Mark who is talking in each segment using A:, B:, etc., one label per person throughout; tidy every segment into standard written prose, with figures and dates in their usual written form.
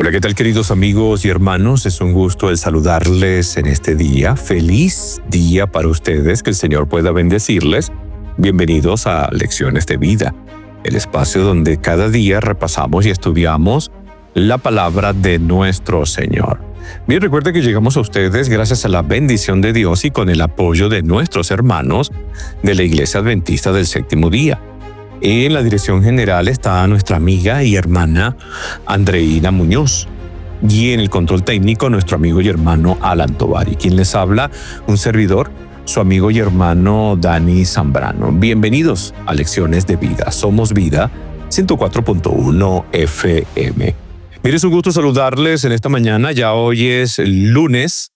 A: Hola, ¿qué tal, queridos amigos y hermanos? Es un gusto el saludarles en este día. Feliz día para ustedes, que el Señor pueda bendecirles. Bienvenidos a Lecciones de Vida, el espacio donde cada día repasamos y estudiamos la palabra de nuestro Señor. Bien, recuerden que llegamos a ustedes gracias a la bendición de Dios y con el apoyo de nuestros hermanos de la Iglesia Adventista del Séptimo Día. En la dirección general está nuestra amiga y hermana Andreina Muñoz. Y en el control técnico, nuestro amigo y hermano Alan Tovar. Y quien les habla, un servidor, su amigo y hermano Dani Zambrano. Bienvenidos a Lecciones de Vida. Somos Vida 104.1 FM. Mire, es un gusto saludarles en esta mañana. Ya hoy es lunes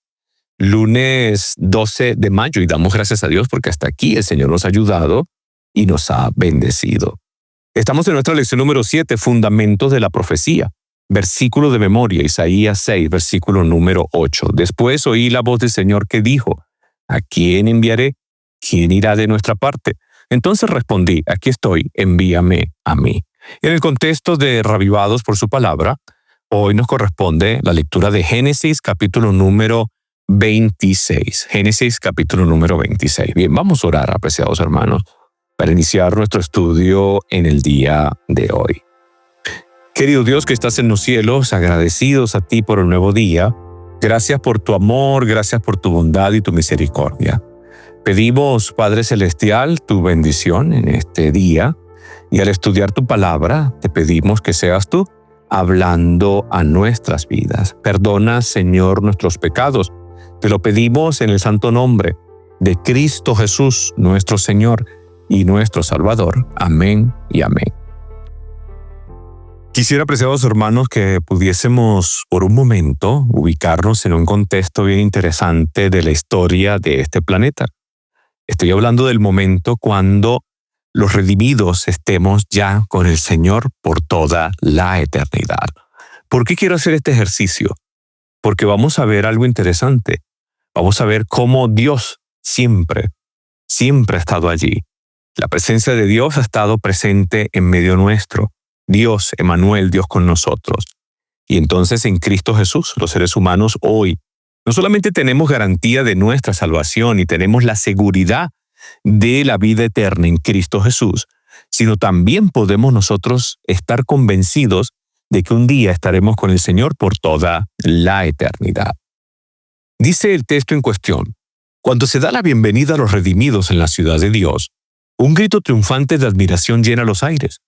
A: 12 de mayo y damos gracias a Dios porque hasta aquí el Señor nos ha ayudado y nos ha bendecido. Estamos en nuestra lección número 7, Fundamentos de la Profecía. Versículo de memoria, Isaías 6, versículo número 8. Después oí la voz del Señor que dijo: ¿A quién enviaré? ¿Quién irá de nuestra parte? Entonces respondí: aquí estoy, envíame a mí. En el contexto de Reavivados por su palabra, hoy nos corresponde la lectura de Génesis capítulo número 26. Génesis capítulo número 26. Bien, vamos a orar, apreciados hermanos, para iniciar nuestro estudio en el día de hoy. Querido Dios que estás en los cielos, agradecidos a ti por el nuevo día. Gracias por tu amor, gracias por tu bondad y tu misericordia. Pedimos, Padre Celestial, tu bendición en este día, y al estudiar tu palabra, te pedimos que seas tú hablando a nuestras vidas. Perdona, Señor, nuestros pecados. Te lo pedimos en el santo nombre de Cristo Jesús, nuestro Señor y nuestro Salvador. Amén y amén. Quisiera, apreciados hermanos, que pudiésemos por un momento ubicarnos en un contexto bien interesante de la historia de este planeta. Estoy hablando del momento cuando los redimidos estemos ya con el Señor por toda la eternidad. ¿Por qué quiero hacer este ejercicio? Porque vamos a ver algo interesante. Vamos a ver cómo Dios siempre ha estado allí. La presencia de Dios ha estado presente en medio nuestro. Dios, Emmanuel, Dios con nosotros. Y entonces en Cristo Jesús, los seres humanos hoy, no solamente tenemos garantía de nuestra salvación y tenemos la seguridad de la vida eterna en Cristo Jesús, sino también podemos nosotros estar convencidos de que un día estaremos con el Señor por toda la eternidad. Dice el texto en cuestión: cuando se da la bienvenida a los redimidos en la ciudad de Dios, un grito triunfante de admiración llena los aires.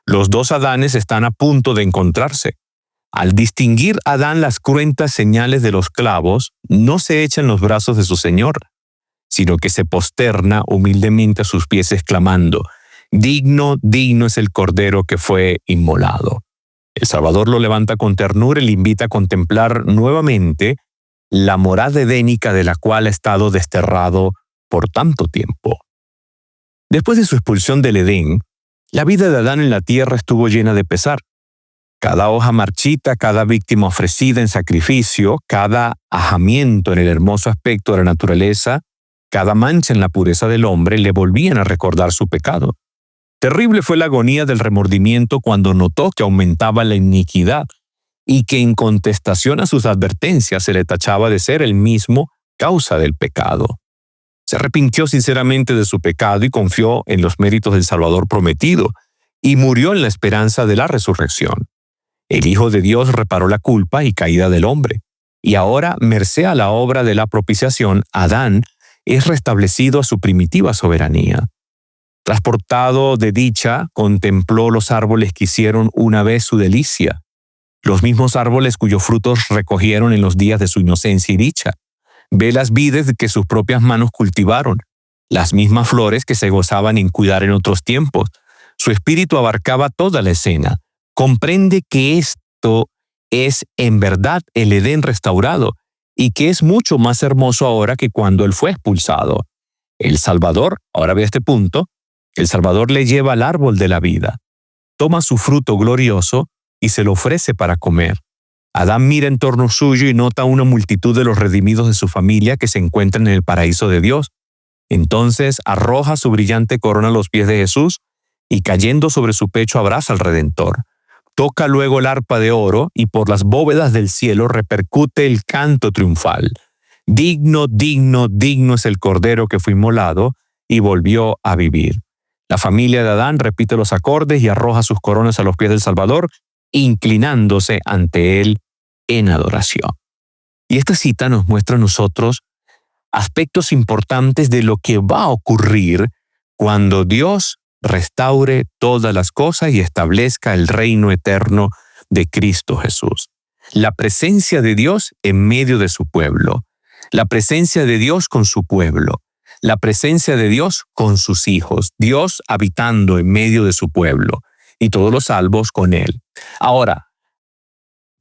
A: Los dos Adanes están a punto de encontrarse. Al distinguir Adán las cruentas señales de los clavos, no se echa en los brazos de su Señor, sino que se posterna humildemente a sus pies exclamando: digno, digno es el Cordero que fue inmolado. El Salvador lo levanta con ternura y le invita a contemplar nuevamente la morada edénica de la cual ha estado desterrado por tanto tiempo. Después de su expulsión del Edén, la vida de Adán en la tierra estuvo llena de pesar. Cada hoja marchita, cada víctima ofrecida en sacrificio, cada ajamiento en el hermoso aspecto de la naturaleza, cada mancha en la pureza del hombre le volvían a recordar su pecado. Terrible fue la agonía del remordimiento cuando notó que aumentaba la iniquidad y que en contestación a sus advertencias se le tachaba de ser el mismo causa del pecado. Se arrepintió sinceramente de su pecado y confió en los méritos del Salvador prometido, y murió en la esperanza de la resurrección. El Hijo de Dios reparó la culpa y caída del hombre, y ahora, merced a la obra de la propiciación, Adán es restablecido a su primitiva soberanía. Transportado de dicha, contempló los árboles que hicieron una vez su delicia, los mismos árboles cuyos frutos recogieron en los días de su inocencia y dicha. Ve las vides que sus propias manos cultivaron, las mismas flores que se gozaban en cuidar en otros tiempos. Su espíritu abarcaba toda la escena. Comprende que esto es en verdad el Edén restaurado y que es mucho más hermoso ahora que cuando él fue expulsado. El Salvador, ahora ve este punto, el Salvador le lleva al árbol de la vida, toma su fruto glorioso y se lo ofrece para comer. Adán mira en torno suyo y nota una multitud de los redimidos de su familia que se encuentran en el paraíso de Dios. Entonces arroja su brillante corona a los pies de Jesús y cayendo sobre su pecho abraza al Redentor. Toca luego el arpa de oro y por las bóvedas del cielo repercute el canto triunfal. Digno, digno, digno es el cordero que fue inmolado y volvió a vivir. La familia de Adán repite los acordes y arroja sus coronas a los pies del Salvador, inclinándose ante él en adoración. Y esta cita nos muestra a nosotros aspectos importantes de lo que va a ocurrir cuando Dios restaure todas las cosas y establezca el reino eterno de Cristo Jesús. La presencia de Dios en medio de su pueblo, la presencia de Dios con su pueblo, la presencia de Dios con sus hijos, Dios habitando en medio de su pueblo y todos los salvos con él. Ahora,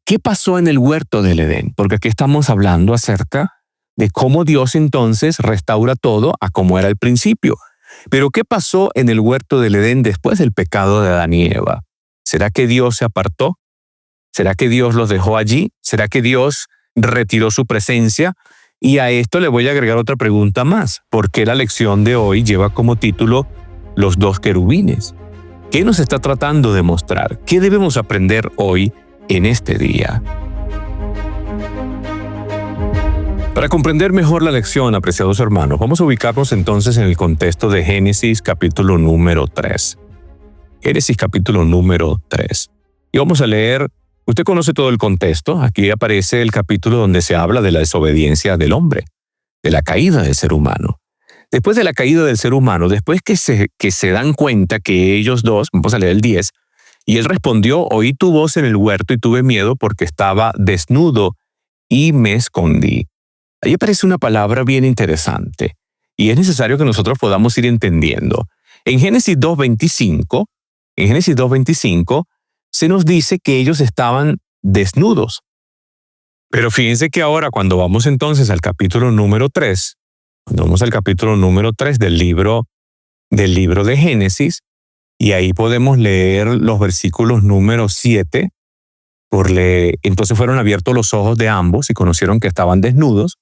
A: ¿qué pasó en el huerto del Edén? Porque aquí estamos hablando acerca de cómo Dios entonces restaura todo a como era al principio. Pero ¿qué pasó en el huerto del Edén después del pecado de Adán y Eva? ¿Será que Dios se apartó? ¿Será que Dios los dejó allí? ¿Será que Dios retiró su presencia? Y a esto le voy a agregar otra pregunta más. ¿Por qué la lección de hoy lleva como título Los dos querubines? ¿Qué nos está tratando de mostrar? ¿Qué debemos aprender hoy en este día? Para comprender mejor la lección, apreciados hermanos, vamos a ubicarnos entonces en el contexto de Génesis capítulo número 3. Génesis capítulo número 3. Y vamos a leer, usted conoce todo el contexto, aquí aparece el capítulo donde se habla de la desobediencia del hombre, de la caída del ser humano. Después de la caída del ser humano, después que se dan cuenta que ellos dos, vamos a leer el 10, y él respondió, oí tu voz en el huerto y tuve miedo porque estaba desnudo y me escondí. Ahí aparece una palabra bien interesante y es necesario que nosotros podamos ir entendiendo. En Génesis 2:25 se nos dice que ellos estaban desnudos. Pero fíjense que ahora cuando vamos entonces al capítulo número 3, del libro de Génesis, y ahí podemos leer los versículos número 7, entonces fueron abiertos los ojos de ambos y conocieron que estaban desnudos.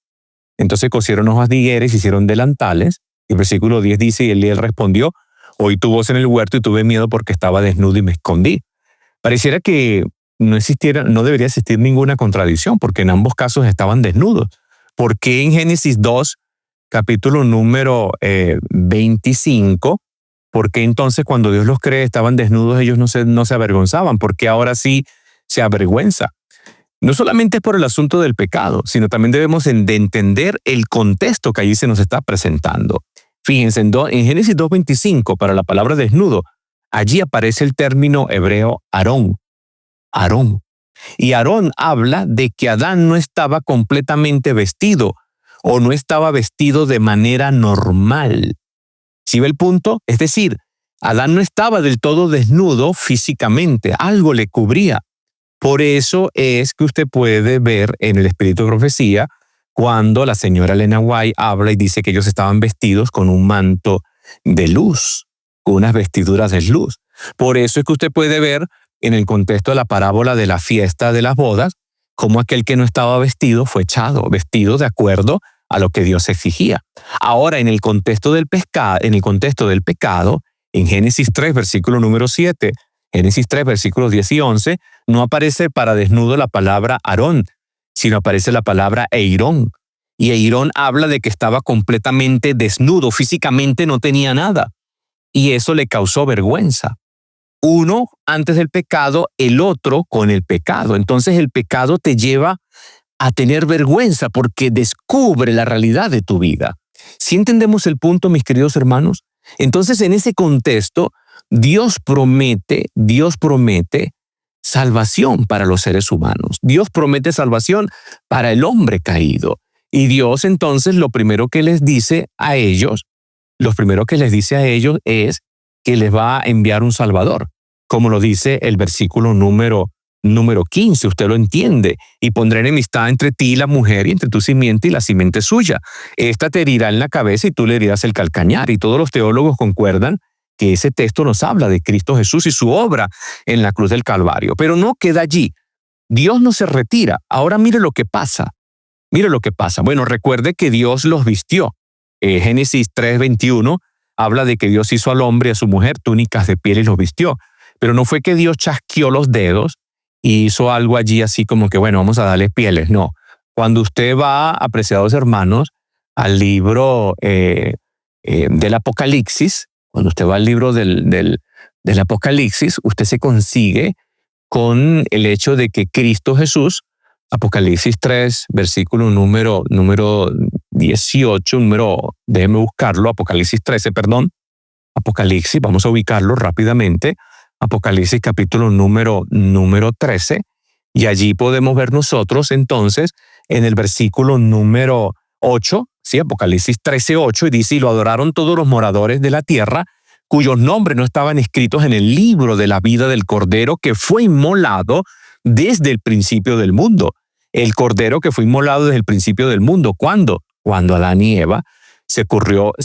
A: Entonces cosieron hojas de higuera y se hicieron delantales. Y el versículo 10 dice, y él respondió, oí tu voz en el huerto y tuve miedo porque estaba desnudo y me escondí. Pareciera que no debería existir ninguna contradicción, porque en ambos casos estaban desnudos. ¿Por qué en Génesis 2, capítulo número 25, por qué entonces cuando Dios los cree estaban desnudos, ellos no se avergonzaban? ¿Por qué ahora sí se avergüenza? No solamente es por el asunto del pecado, sino también debemos de entender el contexto que allí se nos está presentando. Fíjense, en Génesis 2:25, para la palabra desnudo, allí aparece el término hebreo Aarón. Aarón. Y Aarón habla de que Adán no estaba completamente vestido o no estaba vestido de manera normal. ¿Sí ve el punto? Es decir, Adán no estaba del todo desnudo físicamente, algo le cubría. Por eso es que usted puede ver en el Espíritu de Profecía cuando la señora Elena White habla y dice que ellos estaban vestidos con un manto de luz, con unas vestiduras de luz. Por eso es que usted puede ver en el contexto de la parábola de la fiesta de las bodas, cómo aquel que no estaba vestido fue echado, vestido de acuerdo a lo que Dios exigía. Ahora, en el contexto del pecado, en Génesis 3, versículo número 7, Génesis 3, versículos 10 y 11, no aparece para desnudo la palabra Aarón, sino aparece la palabra Eirón. Y Eirón habla de que estaba completamente desnudo, físicamente no tenía nada. Y eso le causó vergüenza. Uno antes del pecado, el otro con el pecado. Entonces el pecado te lleva a tener vergüenza porque descubre la realidad de tu vida. ¿Sí entendemos el punto, mis queridos hermanos? Entonces, en ese contexto, Dios promete salvación para los seres humanos. Dios promete salvación para el hombre caído. Y Dios entonces lo primero que les dice a ellos es que les va a enviar un Salvador. Como lo dice el versículo número 15, usted lo entiende. Y pondré enemistad entre ti y la mujer y entre tu simiente y la simiente suya. Esta te herirá en la cabeza y tú le herirás el calcañar. Y todos los teólogos concuerdan que ese texto nos habla de Cristo Jesús y su obra en la cruz del Calvario. Pero no queda allí. Dios no se retira. Ahora mire lo que pasa. Bueno, recuerde que Dios los vistió. Génesis 3:21 habla de que Dios hizo al hombre y a su mujer túnicas de piel y los vistió. Pero no fue que Dios chasqueó los dedos y hizo algo allí así como que, bueno, vamos a darle pieles. No. Cuando usted va, apreciados hermanos, al libro del Apocalipsis, cuando usted va al libro del Apocalipsis, usted se consigue con el hecho de que Cristo Jesús, Apocalipsis 3, versículo número 18, déjeme buscarlo, Apocalipsis 13, perdón, Apocalipsis, vamos a ubicarlo rápidamente, Apocalipsis capítulo número 13, y allí podemos ver nosotros entonces en el versículo número 8, ¿sí? Apocalipsis 13, 8, y dice, y lo adoraron todos los moradores de la tierra, cuyos nombres no estaban escritos en el libro de la vida del Cordero que fue inmolado desde el principio del mundo. El Cordero que fue inmolado desde el principio del mundo. ¿Cuándo? Cuando Adán y Eva se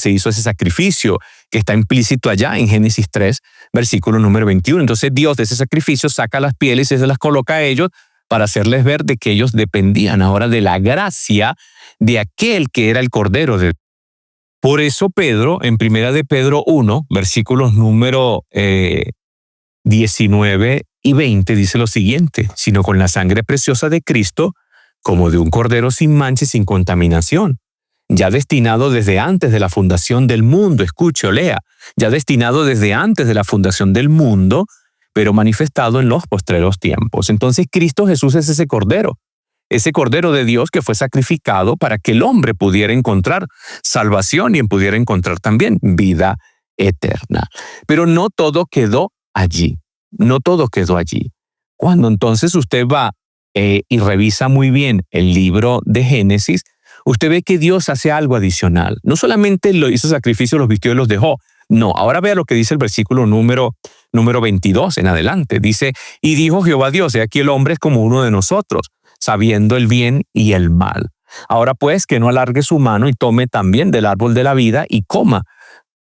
A: hizo ese sacrificio que está implícito allá en Génesis 3, versículo número 21. Entonces Dios de ese sacrificio saca las pieles y se las coloca a ellos para hacerles ver de que ellos dependían ahora de la gracia de aquel que era el Cordero. Por eso Pedro, en Primera de Pedro 1, versículos número 19 y 20, dice lo siguiente, sino con la sangre preciosa de Cristo, como de un cordero sin mancha y sin contaminación, ya destinado desde antes de la fundación del mundo, escuche o lea, ya destinado desde antes de la fundación del mundo, pero manifestado en los postreros tiempos. Entonces Cristo Jesús es ese cordero de Dios que fue sacrificado para que el hombre pudiera encontrar salvación y pudiera encontrar también vida eterna. Pero no todo quedó allí. No todo quedó allí. Cuando entonces usted va y revisa muy bien el libro de Génesis, usted ve que Dios hace algo adicional. No solamente lo hizo sacrificio, los vistió y los dejó. No, ahora vea lo que dice el versículo número 22 en adelante. Dice, y dijo Jehová Dios, he aquí el hombre es como uno de nosotros, sabiendo el bien y el mal. Ahora pues que no alargue su mano y tome también del árbol de la vida y coma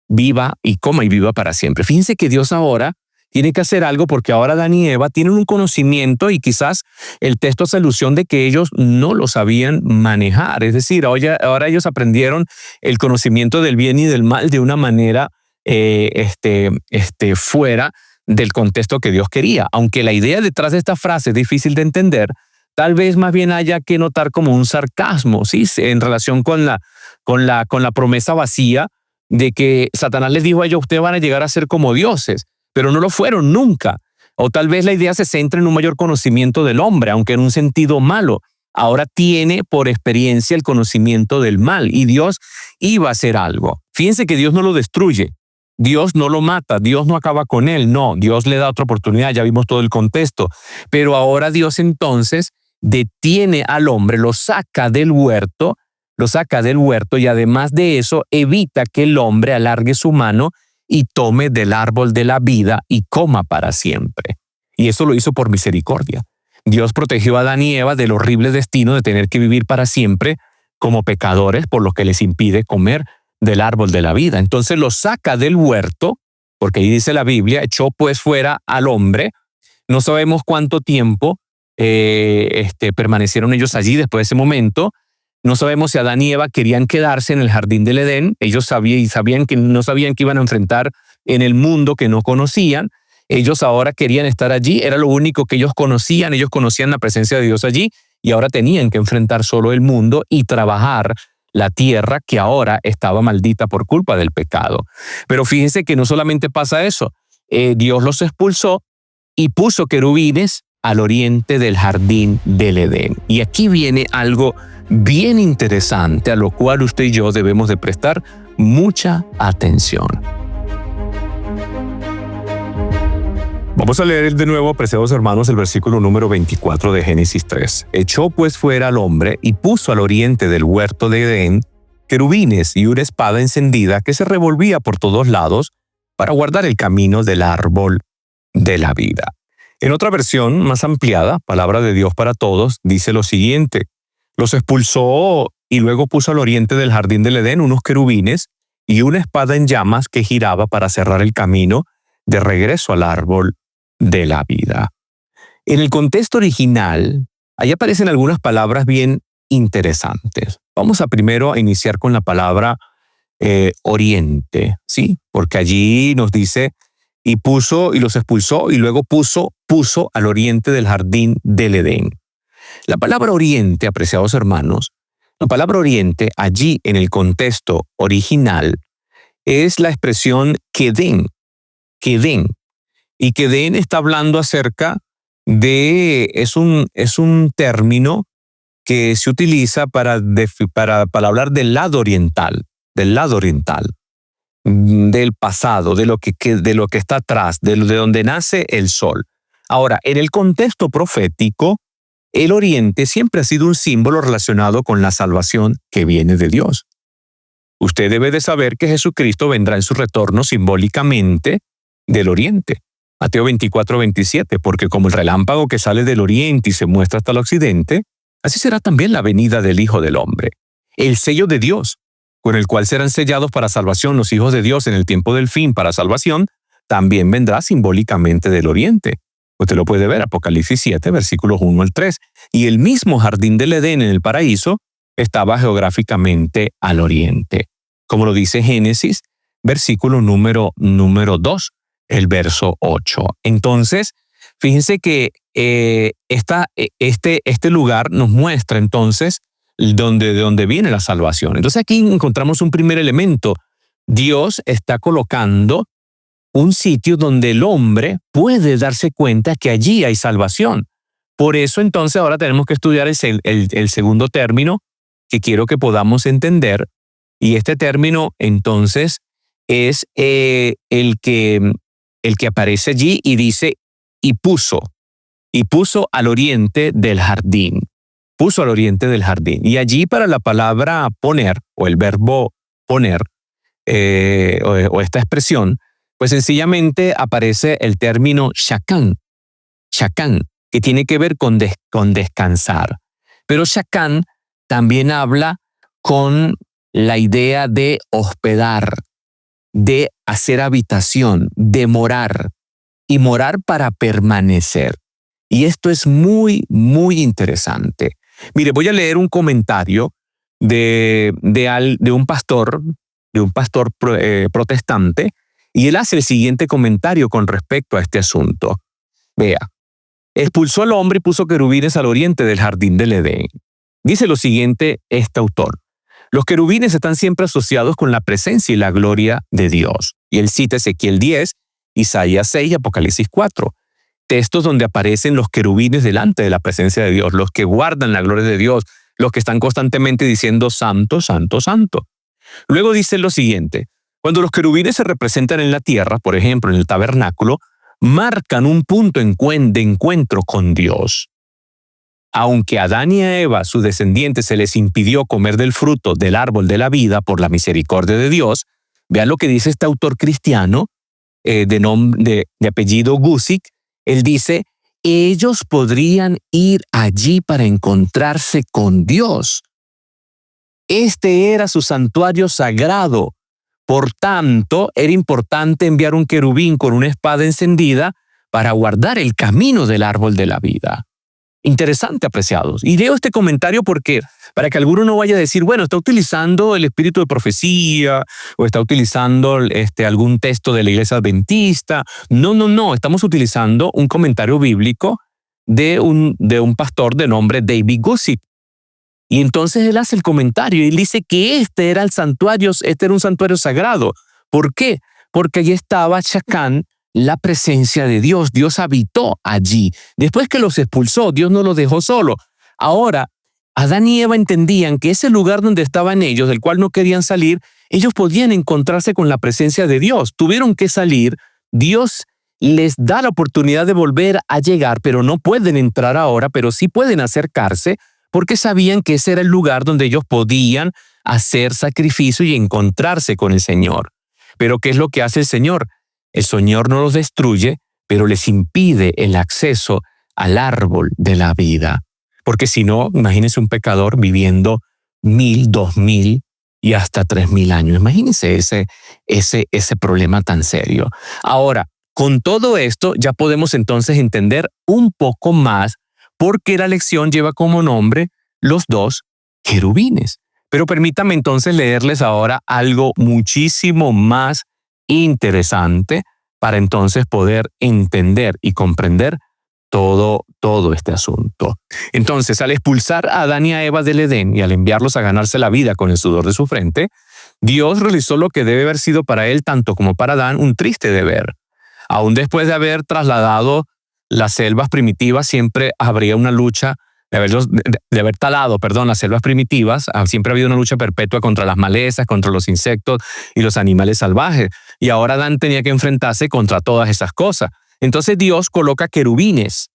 A: y viva para siempre. Fíjense que Dios ahora tiene que hacer algo porque ahora Adán y Eva tienen un conocimiento y quizás el texto hace alusión de que ellos no lo sabían manejar. Es decir, ahora ellos aprendieron el conocimiento del bien y del mal de una manera fuera del contexto que Dios quería. Aunque la idea detrás de esta frase es difícil de entender, tal vez más bien haya que notar como un sarcasmo, ¿sí? En relación con la promesa vacía de que Satanás les dijo a ellos, ustedes van a llegar a ser como dioses, pero no lo fueron nunca. O tal vez la idea se centra en un mayor conocimiento del hombre, aunque en un sentido malo. Ahora tiene por experiencia el conocimiento del mal y Dios iba a hacer algo. Fíjense que Dios no lo destruye, Dios no lo mata, Dios no acaba con él, no, Dios le da otra oportunidad, ya vimos todo el contexto. Pero ahora Dios entonces detiene al hombre, lo saca del huerto y además de eso evita que el hombre alargue su mano y tome del árbol de la vida y coma para siempre. Y eso lo hizo por misericordia. Dios protegió a Adán y Eva del horrible destino de tener que vivir para siempre como pecadores, por lo que les impide comer del árbol de la vida. Entonces lo saca del huerto, porque ahí dice la Biblia, echó pues fuera al hombre. No sabemos cuánto tiempo permanecieron ellos allí después de ese momento. No sabemos si Adán y Eva querían quedarse en el jardín del Edén. Ellos sabían que no sabían que iban a enfrentar en el mundo que no conocían. Ellos ahora querían estar allí. Era lo único que ellos conocían. Ellos conocían la presencia de Dios allí y ahora tenían que enfrentar solo el mundo y trabajar la tierra que ahora estaba maldita por culpa del pecado. Pero fíjense que no solamente pasa eso. Dios los expulsó y puso querubines al oriente del jardín del Edén. Y aquí viene algo bien interesante a lo cual usted y yo debemos de prestar mucha atención. Vamos a leer de nuevo, apreciados hermanos, el versículo número 24 de Génesis 3. Echó pues fuera al hombre y puso al oriente del huerto de Edén querubines y una espada encendida que se revolvía por todos lados para guardar el camino del árbol de la vida. En otra versión más ampliada, Palabra de Dios para Todos, dice lo siguiente: los expulsó y luego puso al oriente del jardín del Edén unos querubines y una espada en llamas que giraba para cerrar el camino de regreso al árbol de la vida. En el contexto original, ahí aparecen algunas palabras bien interesantes. Vamos a primero iniciar con la palabra oriente, ¿sí? Porque allí nos dice y los expulsó y luego puso al oriente del jardín del Edén. La palabra oriente, apreciados hermanos, la palabra oriente allí en el contexto original es la expresión Kedén. Y Kedén está hablando acerca es un término que se utiliza para hablar del lado oriental, del pasado, de lo que está atrás, de donde nace el sol. Ahora, en el contexto profético, el oriente siempre ha sido un símbolo relacionado con la salvación que viene de Dios. Usted debe de saber que Jesucristo vendrá en su retorno simbólicamente del oriente. Mateo 24:27, porque como el relámpago que sale del oriente y se muestra hasta el occidente, así será también la venida del Hijo del Hombre. El sello de Dios, con el cual serán sellados para salvación los hijos de Dios en el tiempo del fin para salvación, también vendrá simbólicamente del oriente. Usted lo puede ver, Apocalipsis 7, versículos 1 al 3. Y el mismo jardín del Edén en el paraíso estaba geográficamente al oriente. Como lo dice Génesis, versículo número 2, el verso 8. Entonces, fíjense que este lugar nos muestra entonces de dónde viene la salvación. Entonces aquí encontramos un primer elemento. Dios está colocando un sitio donde el hombre puede darse cuenta que allí hay salvación. Por eso entonces ahora tenemos que estudiar el segundo término que quiero que podamos entender. Y este término entonces es el que aparece allí y dice y puso al oriente del jardín. Puso al oriente del jardín. Y allí para la palabra poner o el verbo poner o esta expresión, pues sencillamente aparece el término shakán, que tiene que ver con descansar. Pero shakán también habla con la idea de hospedar, de hacer habitación, de morar, y morar para permanecer. Y esto es muy, muy interesante. Mire, voy a leer un comentario de un pastor protestante, y él hace el siguiente comentario con respecto a este asunto. Vea, expulsó al hombre y puso querubines al oriente del jardín del Edén. Dice lo siguiente este autor. Los querubines están siempre asociados con la presencia y la gloria de Dios. Y él cita Ezequiel 10, Isaías 6 y Apocalipsis 4. Textos donde aparecen los querubines delante de la presencia de Dios, los que guardan la gloria de Dios, los que están constantemente diciendo santo, santo, santo. Luego dice lo siguiente. Cuando los querubines se representan en la tierra, por ejemplo en el tabernáculo, marcan un punto de encuentro con Dios. Aunque a Adán y a Eva, sus descendientes, se les impidió comer del fruto del árbol de la vida por la misericordia de Dios, vean lo que dice este autor cristiano de apellido Guzik. Él dice, ellos podrían ir allí para encontrarse con Dios. Este era su santuario sagrado. Por tanto, era importante enviar un querubín con una espada encendida para guardar el camino del árbol de la vida. Interesante, apreciados. Y leo este comentario para que alguno no vaya a decir, bueno, está utilizando el espíritu de profecía o está utilizando algún texto de la iglesia adventista. No. Estamos utilizando un comentario bíblico de un pastor de nombre David Guzik. Y entonces él hace el comentario y él dice que este era un santuario sagrado. ¿Por qué? Porque allí estaba Shakán, la presencia de Dios. Dios habitó allí. Después que los expulsó, Dios no los dejó solo. Ahora, Adán y Eva entendían que ese lugar donde estaban ellos, del cual no querían salir, ellos podían encontrarse con la presencia de Dios. Tuvieron que salir. Dios les da la oportunidad de volver a llegar, pero no pueden entrar ahora, pero sí pueden acercarse, porque sabían que ese era el lugar donde ellos podían hacer sacrificio y encontrarse con el Señor. Pero ¿qué es lo que hace el Señor? El Señor no los destruye, pero les impide el acceso al árbol de la vida. Porque si no, imagínense un pecador viviendo 1000, 2000 y hasta 3000 años. Imagínense ese problema tan serio. Ahora, con todo esto ya podemos entonces entender un poco más porque la lección lleva como nombre los dos querubines. Pero permítame entonces leerles ahora algo muchísimo más interesante para entonces poder entender y comprender todo este asunto. Entonces, al expulsar a Adán y a Eva del Edén y al enviarlos a ganarse la vida con el sudor de su frente, Dios realizó lo que debe haber sido para él, tanto como para Adán, un triste deber. Aún después de haber trasladado las selvas primitivas, siempre habría una lucha, de haber talado, las selvas primitivas, siempre ha habido una lucha perpetua contra las malezas, contra los insectos y los animales salvajes. Y ahora Adán tenía que enfrentarse contra todas esas cosas. Entonces Dios coloca querubines.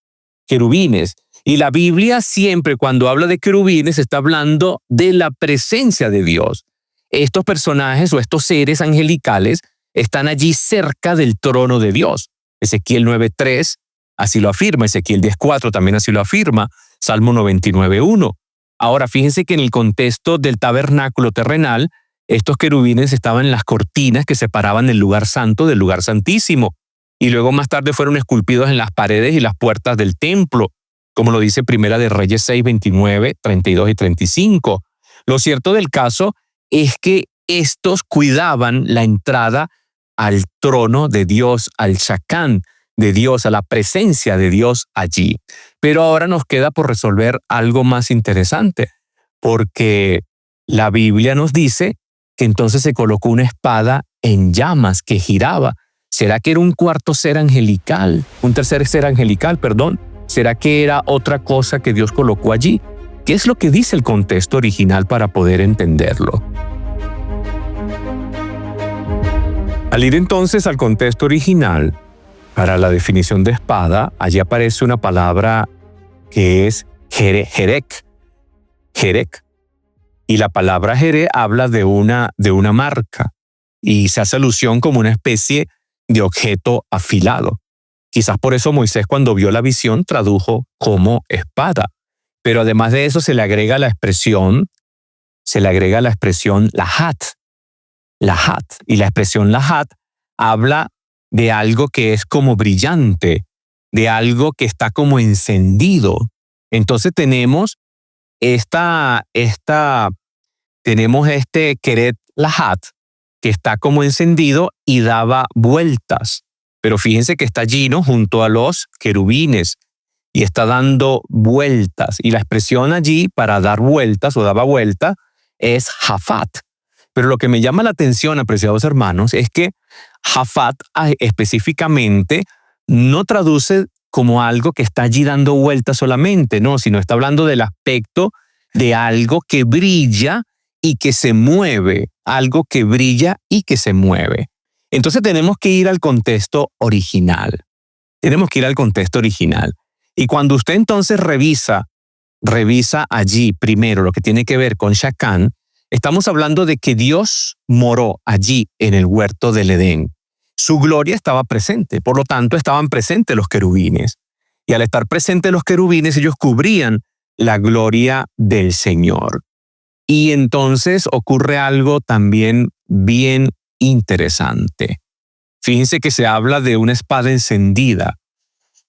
A: Y la Biblia siempre cuando habla de querubines está hablando de la presencia de Dios. Estos personajes o estos seres angelicales están allí cerca del trono de Dios. Ezequiel 9:3 así lo afirma, Ezequiel 10:4 también así lo afirma, Salmo 99:1. Ahora, fíjense que en el contexto del tabernáculo terrenal, estos querubines estaban en las cortinas que separaban el lugar santo del lugar santísimo. Y luego más tarde fueron esculpidos en las paredes y las puertas del templo, como lo dice Primera de Reyes 6, 29, 32 y 35. Lo cierto del caso es que estos cuidaban la entrada al trono de Dios, al Shakán de Dios, a la presencia de Dios allí. Pero ahora nos queda por resolver algo más interesante, porque la Biblia nos dice que entonces se colocó una espada en llamas que giraba. ¿Será que era un cuarto ser angelical? Un tercer ser angelical, perdón. ¿Será que era otra cosa que Dios colocó allí? ¿Qué es lo que dice el contexto original para poder entenderlo? Al ir entonces al contexto original, para la definición de espada, allí aparece una palabra que es jerek. Y la palabra jerek habla de una marca y se hace alusión como una especie de objeto afilado. Quizás por eso Moisés cuando vio la visión tradujo como espada. Pero además de eso se le agrega la expresión lahat. Y la expresión lahat habla de algo que es como brillante, de algo que está como encendido. Entonces tenemos tenemos este keret lahat que está como encendido y daba vueltas. Pero fíjense que está allí, ¿no?, junto a los querubines y está dando vueltas. Y la expresión allí para dar vueltas o daba vuelta es jafat. Pero lo que me llama la atención, apreciados hermanos, es que jafat específicamente no traduce como algo que está allí dando vueltas solamente, no, sino está hablando del aspecto de algo que brilla y que se mueve, algo que brilla y que se mueve. Entonces tenemos que ir al contexto original. Y cuando usted entonces revisa allí primero lo que tiene que ver con Shakán, estamos hablando de que Dios moró allí en el huerto del Edén. Su gloria estaba presente, por lo tanto estaban presentes los querubines. Y al estar presentes los querubines, ellos cubrían la gloria del Señor. Y entonces ocurre algo también bien interesante. Fíjense que se habla de una espada encendida.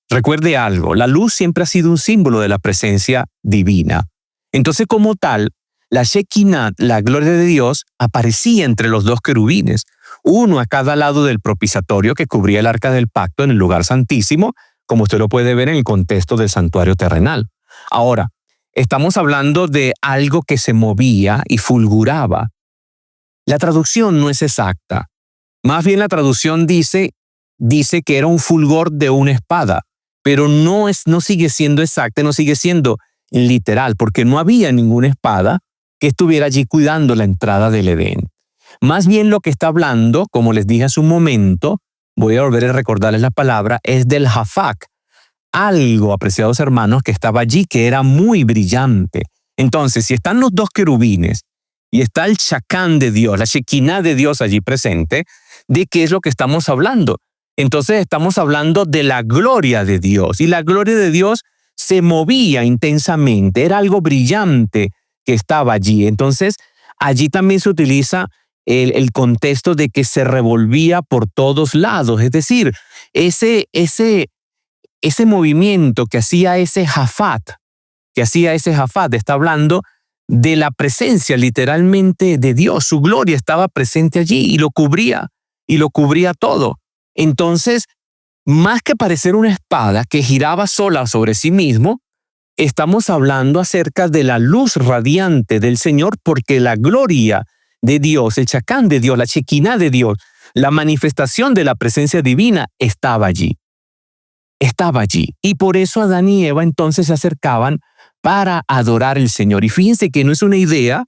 A: Recuerde algo, la luz siempre ha sido un símbolo de la presencia divina. Entonces, como tal, la Shekinah, la gloria de Dios, aparecía entre los dos querubines, uno a cada lado del propiciatorio que cubría el arca del pacto en el lugar santísimo, como usted lo puede ver en el contexto del santuario terrenal. Ahora, estamos hablando de algo que se movía y fulguraba. La traducción no es exacta. Más bien la traducción dice que era un fulgor de una espada, pero no sigue siendo exacta, no sigue siendo literal, porque no había ninguna espada que estuviera allí cuidando la entrada del Edén. Más bien lo que está hablando, como les dije hace un momento, voy a volver a recordarles la palabra, es del jafak. Algo, apreciados hermanos, que estaba allí que era muy brillante. Entonces, si están los dos querubines y está el Shakán de Dios, la Shekinah de Dios allí presente, ¿de qué es lo que estamos hablando? Entonces estamos hablando de la gloria de Dios. Y la gloria de Dios se movía intensamente, era algo brillante que estaba allí. Entonces, allí también se utiliza el contexto de que se revolvía por todos lados. Es decir, ese movimiento que hacía ese jafat, está hablando de la presencia literalmente de Dios. Su gloria estaba presente allí y lo cubría todo. Entonces, más que parecer una espada que giraba sola sobre sí mismo, estamos hablando acerca de la luz radiante del Señor, porque la gloria de Dios, el chacán de Dios, la chequiná de Dios, la manifestación de la presencia divina estaba allí. Estaba allí. Y por eso Adán y Eva entonces se acercaban para adorar al Señor. Y fíjense que no es una idea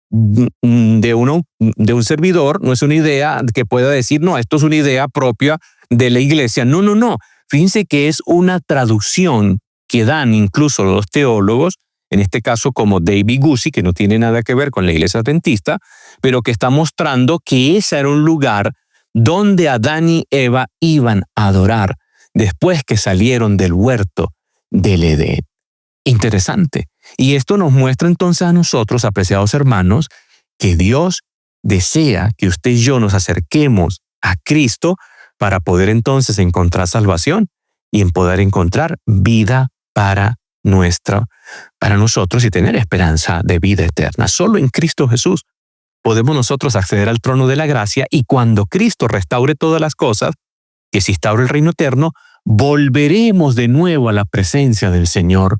A: de un servidor, no es una idea que pueda decir, no, esto es una idea propia de la iglesia. No, no, no. Fíjense que es una traducción que dan incluso los teólogos, en este caso como David Guzy, que no tiene nada que ver con la iglesia adventista, pero que está mostrando que ese era un lugar donde Adán y Eva iban a adorar después que salieron del huerto del Edén. Interesante. Y esto nos muestra entonces a nosotros, apreciados hermanos, que Dios desea que usted y yo nos acerquemos a Cristo para poder entonces encontrar salvación y en poder encontrar vida para nosotros y tener esperanza de vida eterna. Solo en Cristo Jesús podemos nosotros acceder al trono de la gracia, y cuando Cristo restaure todas las cosas, que se instaure el reino eterno, volveremos de nuevo a la presencia del Señor,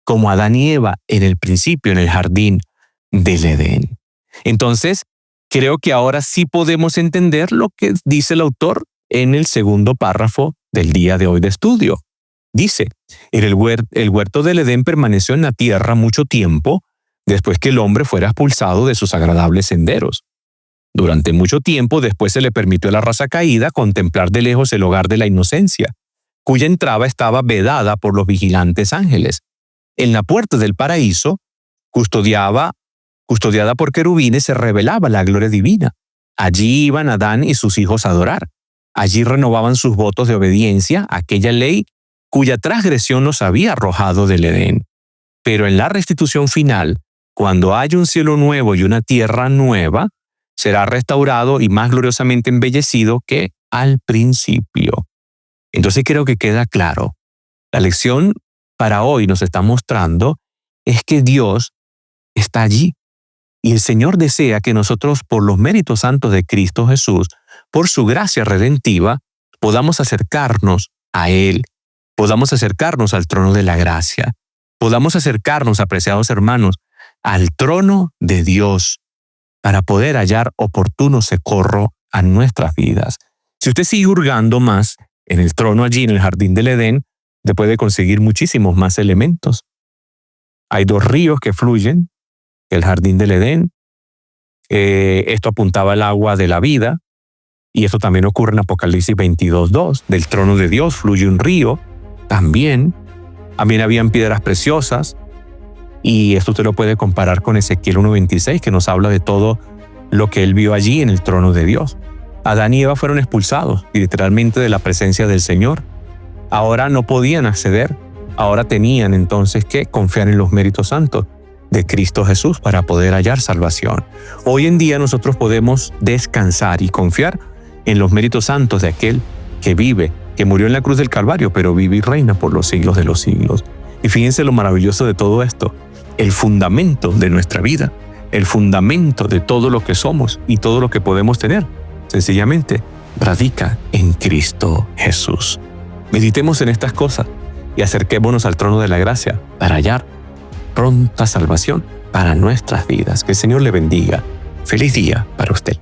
A: como Adán y Eva en el principio en el jardín del Edén. Entonces, creo que ahora sí podemos entender lo que dice el autor en el segundo párrafo del día de hoy de estudio. Dice, el huerto del Edén permaneció en la tierra mucho tiempo después que el hombre fuera expulsado de sus agradables senderos. Durante mucho tiempo después se le permitió a la raza caída contemplar de lejos el hogar de la inocencia, cuya entrada estaba vedada por los vigilantes ángeles. En la puerta del paraíso, custodiada por querubines, se revelaba la gloria divina. Allí iban Adán y sus hijos a adorar. Allí renovaban sus votos de obediencia a aquella ley cuya transgresión los había arrojado del Edén. Pero en la restitución final, cuando haya un cielo nuevo y una tierra nueva, será restaurado y más gloriosamente embellecido que al principio. Entonces creo que queda claro. La lección para hoy nos está mostrando es que Dios está allí. Y el Señor desea que nosotros, por los méritos santos de Cristo Jesús, por su gracia redentiva, podamos acercarnos a Él, podamos acercarnos al trono de la gracia, podamos acercarnos, apreciados hermanos, al trono de Dios para poder hallar oportuno socorro a nuestras vidas. Si usted sigue hurgando más en el trono allí, en el jardín del Edén, usted puede conseguir muchísimos más elementos. Hay 2 ríos que fluyen, el jardín del Edén. Esto apuntaba al agua de la vida, y esto también ocurre en Apocalipsis 22:2. Del trono de Dios fluye un río. También habían piedras preciosas, y esto usted lo puede comparar con Ezequiel 1:26, que nos habla de todo lo que él vio allí en el trono de Dios. Adán y Eva fueron expulsados literalmente de la presencia del Señor. Ahora no podían acceder, ahora tenían entonces que confiar en los méritos santos de Cristo Jesús para poder hallar salvación. Hoy en día nosotros podemos descansar y confiar en los méritos santos de aquel que vive, que murió en la cruz del Calvario, pero vive y reina por los siglos de los siglos. Y fíjense lo maravilloso de todo esto. El fundamento de nuestra vida, el fundamento de todo lo que somos y todo lo que podemos tener, sencillamente radica en Cristo Jesús. Meditemos en estas cosas y acerquémonos al trono de la gracia para hallar pronta salvación para nuestras vidas. Que el Señor le bendiga. Feliz día para usted.